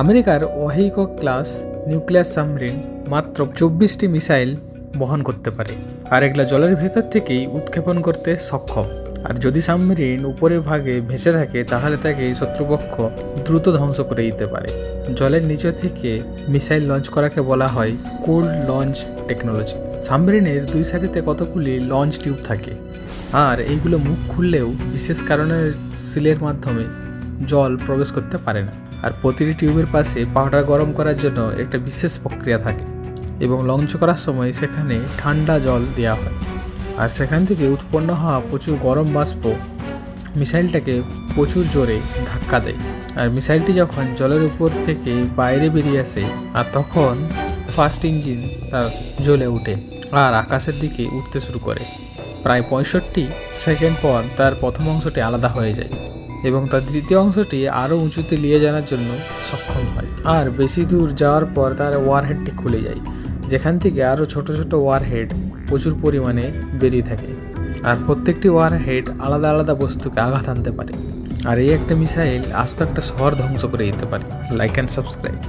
আমেরিকার ওহাইকো class nuclear submarine মাত্র 24টি missile বহন করতে পারে, আর এগুলো জলের ভেতর থেকেই উৎক্ষেপণ করতে সক্ষম। আর যদি সাবমেরিন উপরের ভাগে ভেসে থাকে তাহলে তাকে শত্রুপক্ষ দ্রুত ধ্বংস করে দিতে পারে। জলের নিচে থেকে মিসাইল লঞ্চ করাকে বলা হয় কোল্ড লঞ্চ টেকনোলজি। সাবমেরিনের দুই সাইডেতে কতগুলি লঞ্চ টিউব থাকে, আর এইগুলো মুখ খুললেও বিশেষ কারণে সিলের মাধ্যমে জল প্রবেশ করতে পারে না। আর প্রতিটি টিউবের পাশে পাউডার গরম করার জন্য একটা বিশেষ প্রক্রিয়া থাকে, এবং লঞ্চ করার সময় সেখানে ঠান্ডা জল দেওয়া হয়, আর সেখান থেকে উৎপন্ন হওয়া প্রচুর গরম বাষ্প মিসাইলটাকে প্রচুর জোরে ধাক্কা দেয়। আর মিসাইলটি যখন জলের উপর থেকে বাইরে বেরিয়ে আসে, আর তখন ফার্স্ট ইঞ্জিন তার জ্বলে ওঠে আর আকাশের দিকে উঠতে শুরু করে। প্রায় 65 সেকেন্ড পর তার প্রথম অংশটি আলাদা হয়ে যায় এবং তার দ্বিতীয় অংশটি আরও উঁচুতে নিয়ে যাওয়ার জন্য সক্ষম হয়। আর বেশি দূর যাওয়ার পর তার ওয়ারহেডটি খুলে যায়, যেখান থেকে আরও ছোট ছোট ওয়ারহেড প্রচুর পরিমাণে বেরিয়ে থাকে। আর প্রত্যেকটি ওয়ারহেড আলাদা আলাদা বস্তুকে আঘাত আনতে পারে। আর এই একটা মিসাইল আস্ত একটা শহর ধ্বংস করে দিতে পারে। Like and subscribe.